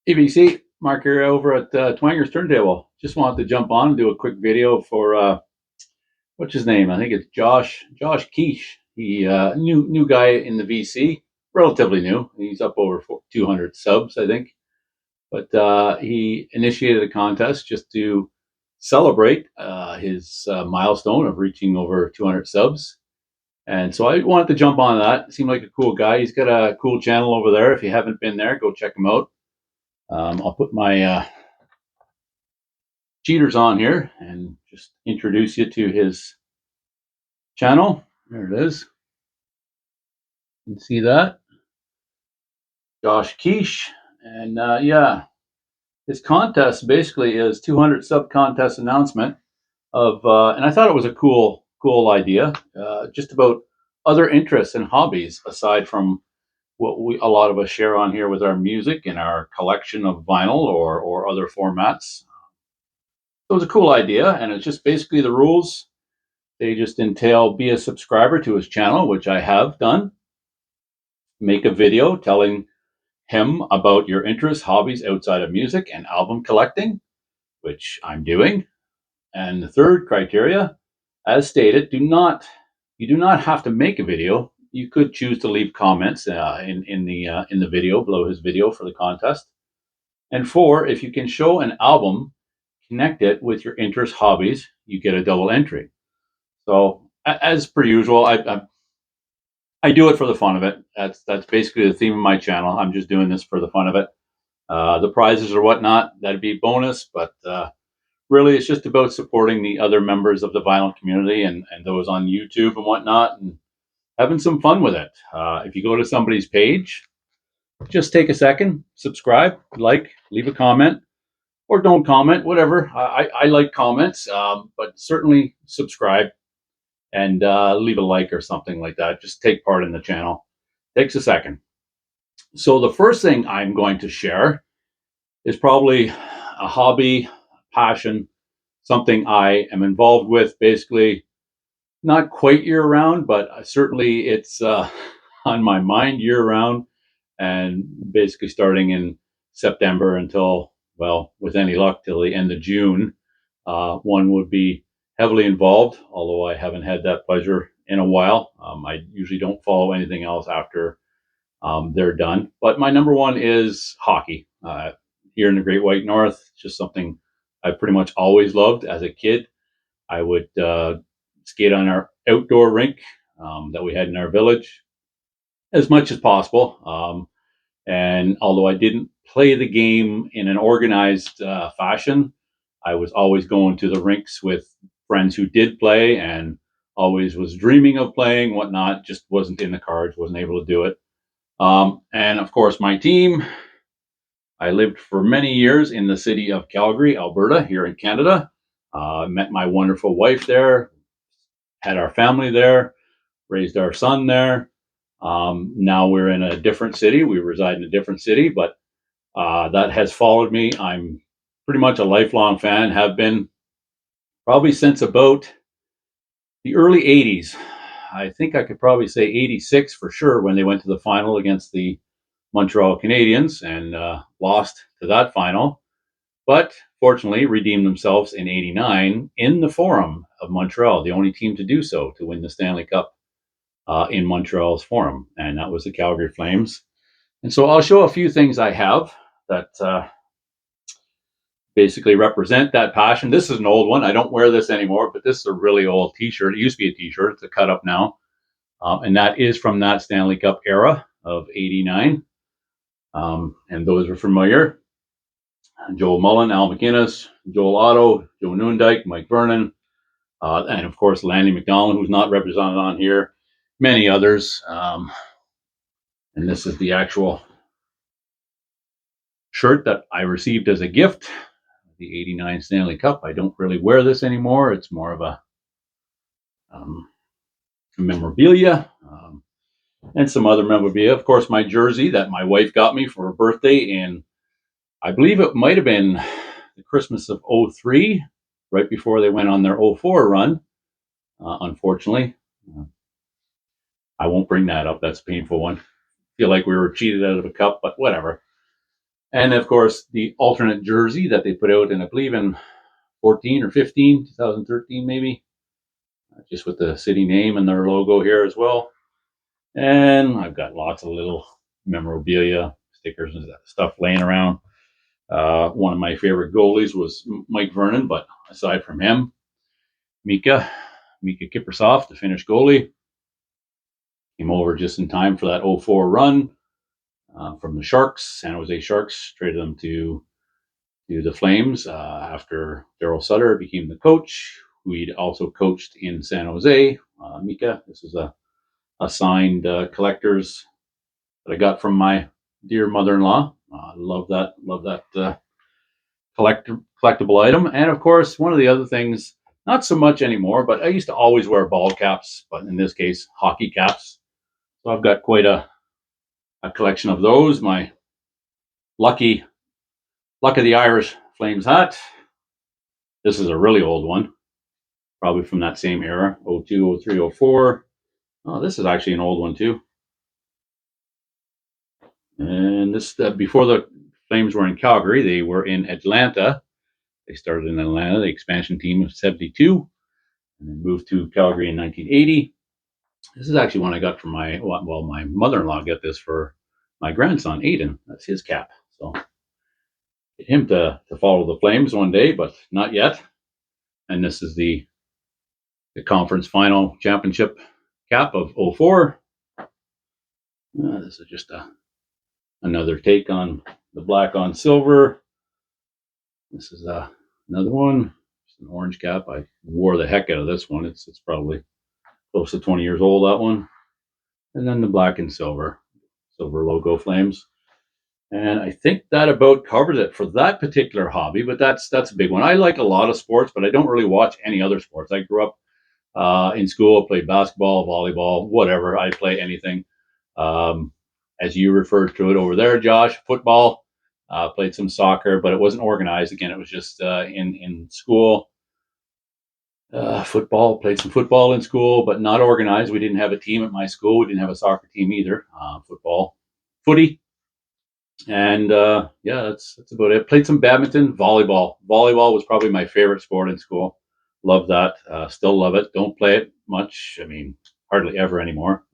ABC, Mark here over at Twanger's Turntable. Just wanted to jump on and do a quick video for what's his name? I think it's Josh Quiche. He new guy in the VC, relatively new. He's up over 200 subs, I think. But he initiated a contest just to celebrate his milestone of reaching over 200 subs. And so I wanted to jump on that. Seemed like a cool guy. He's got a cool channel over there. If you haven't been there, go check him out. I'll put my cheaters on here and just introduce you to his channel. There it is. You can see that. Josh Quiche. And yeah, his contest basically is 200 sub contest announcement of, and I thought it was a cool idea, just about other interests and hobbies aside from what a lot of us share on here with our music and our collection of vinyl or other formats. So it was a cool idea, and it's just basically the rules. They just entail be a subscriber to his channel, which I have done. Make a video telling him about your interests, hobbies outside of music and album collecting, which I'm doing. And the third criteria, as stated, you do not have to make a video. You could choose to leave comments in the video below his video for the contest. And four, if you can show an album, connect it with your interests, hobbies, you get a double entry. So as per usual, I do it for the fun of it. That's basically the theme of my channel. I'm just doing this for the fun of it. The prizes or whatnot, that'd be bonus, but really it's just about supporting the other members of the vinyl community and those on YouTube and whatnot, and having some fun with it. If you go to somebody's page, just take a second, subscribe, like, leave a comment, or don't comment, whatever. I like comments, but certainly subscribe and leave a like or something like that. Just take part in the channel. Takes a second. So the first thing I'm going to share is probably a hobby, passion, something I am involved with basically not quite year round, but certainly it's on my mind year round, and basically starting in September until, well, with any luck, till the end of June. One would be heavily involved, although I haven't had that pleasure in a while. I usually don't follow anything else after they're done. But my number one is hockey. Here in the Great White North, it's just something I pretty much always loved as a kid. I would skate on our outdoor rink that we had in our village as much as possible. And although I didn't play the game in an organized fashion, I was always going to the rinks with friends who did play and always was dreaming of playing, whatnot, just wasn't in the cards, wasn't able to do it. And of course, my team, I lived for many years in the city of Calgary, Alberta, here in Canada. Met my wonderful wife there, had our family there, raised our son there. Now we're in a different city. We reside in a different city, but that has followed me. I'm pretty much a lifelong fan, have been probably since about the early 80s. I think I could probably say 86 for sure when they went to the final against the Montreal Canadiens and lost to that final. But fortunately, redeemed themselves in 89 in the Forum of Montreal, the only team to do so, to win the Stanley Cup in Montreal's Forum. And that was the Calgary Flames. And so I'll show a few things I have that basically represent that passion. This is an old one. I don't wear this anymore, but this is a really old t-shirt. It used to be a t-shirt. It's a cut up now. And that is from that Stanley Cup era of 89. And those are familiar. Joel Mullen, Al MacInnis, Joel Otto, Joe Noondike, Mike Vernon, and of course Lanny McDonald, who's not represented on here, many others. And this is the actual shirt that I received as a gift, the 89 Stanley Cup. I don't really wear this anymore. It's more of a memorabilia and some other memorabilia. Of course, my jersey that my wife got me for her birthday in, I believe it might have been the Christmas of 03, right before they went on their 04 run. Unfortunately, I won't bring that up. That's a painful one. Feel like we were cheated out of a cup, but whatever. And of course, the alternate jersey that they put out in, I believe, in 14 or 15, 2013 maybe, just with the city name and their logo here as well. And I've got lots of little memorabilia, stickers, and stuff laying around. One of my favorite goalies was Mike Vernon, but aside from him, Mika Kiprusoff, the Finnish goalie, came over just in time for that '04 run from the Sharks, San Jose Sharks, traded them to the Flames after Daryl Sutter became the coach, who he'd also coached in San Jose. Mika, this is a signed collector's that I got from my dear mother-in-law. Love that collectible item. And of course, one of the other things, not so much anymore, but I used to always wear ball caps, but in this case, hockey caps. So I've got quite a collection of those. My lucky Luck of the Irish Flames hat. This is a really old one, probably from that same era, 02, 03, 04. Oh, this is actually an old one too. And this before the Flames were in Calgary, they were in Atlanta. They started in Atlanta, the expansion team of '72, and then moved to Calgary in 1980. This is actually one I got from my mother-in-law got this for my grandson, Aiden. That's his cap. So get him to follow the Flames one day, but not yet. And this is the conference final championship cap of '04. This is just another take on the black on silver. This is another one. Just an orange cap. I wore the heck out of this one. It's probably close to 20 years old, that one. And then the black and silver logo Flames. And I think that about covers it for that particular hobby, but that's a big one. I like a lot of sports, but I don't really watch any other sports. I grew up in school, played basketball, volleyball, whatever. I play anything. As you referred to it over there, Josh, football, played some soccer, but it wasn't organized. Again, it was just in school. Football, played some football in school, but not organized. We didn't have a team at my school. We didn't have a soccer team either. Footy. And yeah, that's about it. Played some badminton, volleyball. Volleyball was probably my favorite sport in school. Love that. Still love it. Don't play it much. I mean, hardly ever anymore.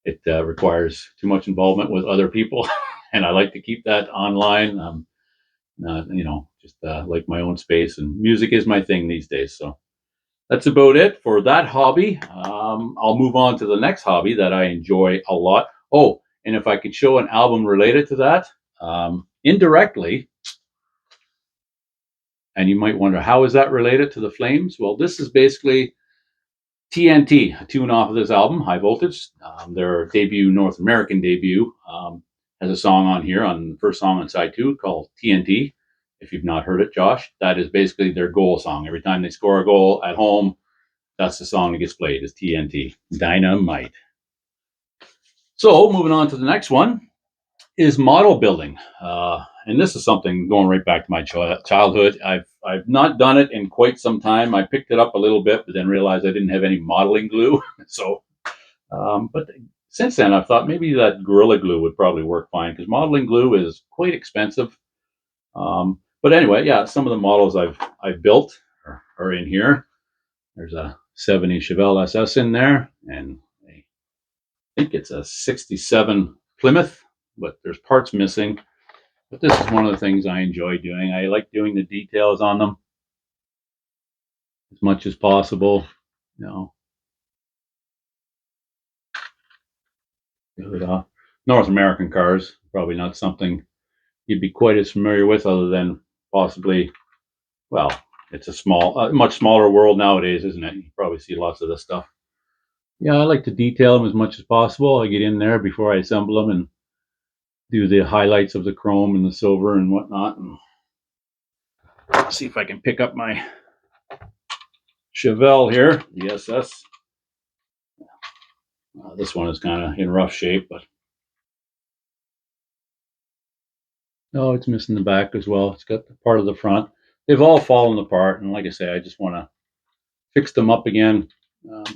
It requires too much involvement with other people, and I like to keep that online. Just like my own space, and music is my thing these days. So that's about it for that hobby. I'll move on to the next hobby that I enjoy a lot. Oh, and if I could show an album related to that, indirectly, and you might wonder, how is that related to the Flames? Well, this is basically TNT, a tune off of this album, High Voltage. Their North American debut, has a song on here, on the first song on side 2, called TNT. If you've not heard it, Josh, that is basically their goal song. Every time they score a goal at home, that's the song that gets played, is TNT, Dynamite. So moving on to the next one is model building. And this is something going right back to my childhood. I've not done it in quite some time. I picked it up a little bit, but then realized I didn't have any modeling glue. But since then, I thought maybe that Gorilla Glue would probably work fine, because modeling glue is quite expensive. But anyway, yeah, some of the models I've built are in here. There's a '70 Chevelle SS in there, and I think it's a '67 Plymouth, but there's parts missing. But this is one of the things I enjoy doing. I like doing the details on them as much as possible. North American cars, probably not something you'd be quite as familiar with, other than possibly, well, it's a much smaller world nowadays, isn't it? You probably see lots of this stuff. Yeah, I like to detail them as much as possible. I get in there before I assemble them and do the highlights of the chrome and the silver and whatnot. And see if I can pick up my Chevelle here, the SS. This one is kind of in rough shape, but no, it's missing the back as well. It's got the part of the front. They've all fallen apart, and like I say, I just want to fix them up again.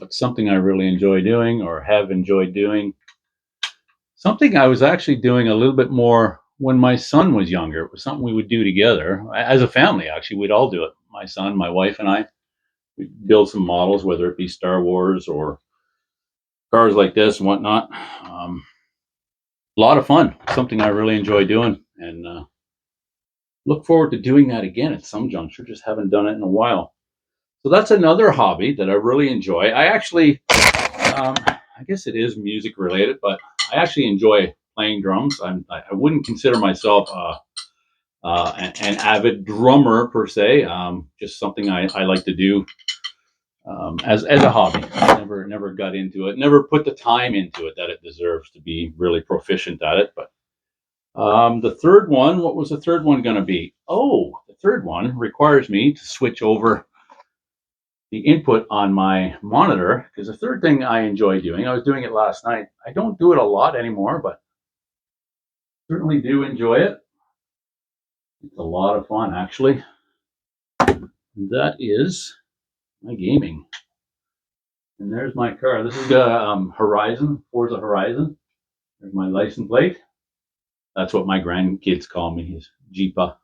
But something I really enjoy doing, or have enjoyed doing. Something I was actually doing a little bit more when my son was younger. It was something we would do together as a family. Actually, we'd all do it. My son, my wife, and I. We'd build some models, whether it be Star Wars or cars like this and whatnot. A lot of fun. Something I really enjoy doing, and look forward to doing that again at some juncture. Just haven't done it in a while. So that's another hobby that I really enjoy. I actually, I guess it is music related, but I actually enjoy playing drums. I wouldn't consider myself an avid drummer per se. Just something I like to do as a hobby. Never got into it. Never put the time into it that it deserves to be really proficient at it. But the third one, what was the third one going to be? Oh, the third one requires me to switch over the input on my monitor, because the third thing I enjoy doing, I was doing it last night. I don't do it a lot anymore, but certainly do enjoy it. It's a lot of fun, actually. That is my gaming. And there's my car. This is Horizon, Forza Horizon. There's my license plate. That's what my grandkids call me, is Jeepa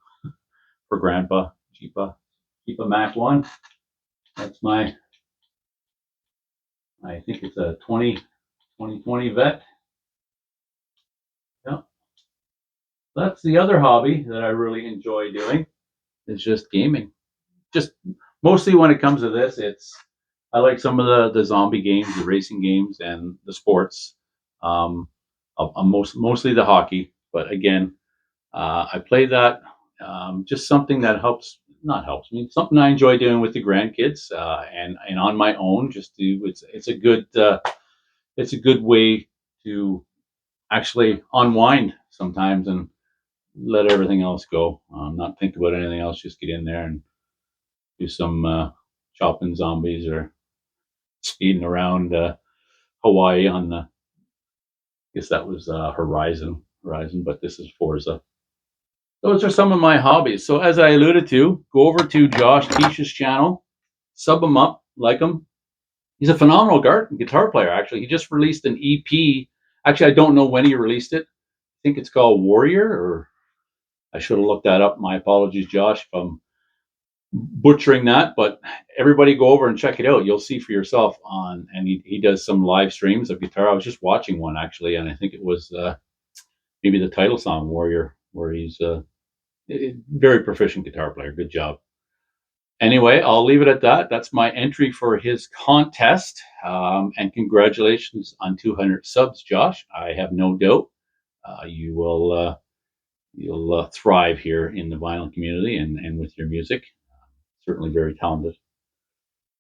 for grandpa. Jeepa Mac 1. That's my, I think it's a 2020 Vet. Yeah. That's the other hobby that I really enjoy doing, is just gaming. Just mostly when it comes to this, I like some of the zombie games, the racing games, and the sports. I'm mostly the hockey, but again, I play that. Just something that not helps me, something I enjoy doing with the grandkids, and on my own. Just to it's a good way to actually unwind sometimes and let everything else go. Not think about anything else. Just get in there and do some chopping zombies or speeding around Hawaii on the. I guess that was Horizon, but this is Forza. Those are some of my hobbies. So as I alluded to, go over to Josh Keish's channel, sub him up, like him. He's a phenomenal guitar player. Actually, he just released an EP. Actually, I don't know when he released it. I think it's called Warrior, or I should have looked that up. My apologies, Josh, if I'm butchering that. But everybody go over and check it out. You'll see for yourself and he does some live streams of guitar. I was just watching one actually, and I think it was maybe the title song Warrior, where he's very proficient guitar player. Good job. Anyway, I'll leave it at that. That's my entry for his contest. And congratulations on 200 subs, Josh. I have no doubt you'll thrive here in the vinyl community and with your music. Certainly very talented.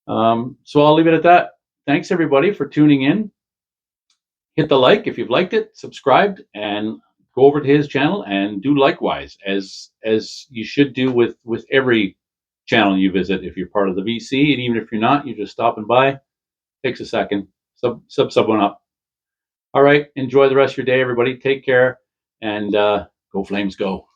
So I'll leave it at that. Thanks everybody for tuning in. Hit the like if you've liked it, subscribed, and go over to his channel and do likewise, as you should do with every channel you visit. If you're part of the VC, and even if you're not, you're just stopping by, takes a second. Sub one up. All right, enjoy the rest of your day, everybody. Take care, and go Flames, go.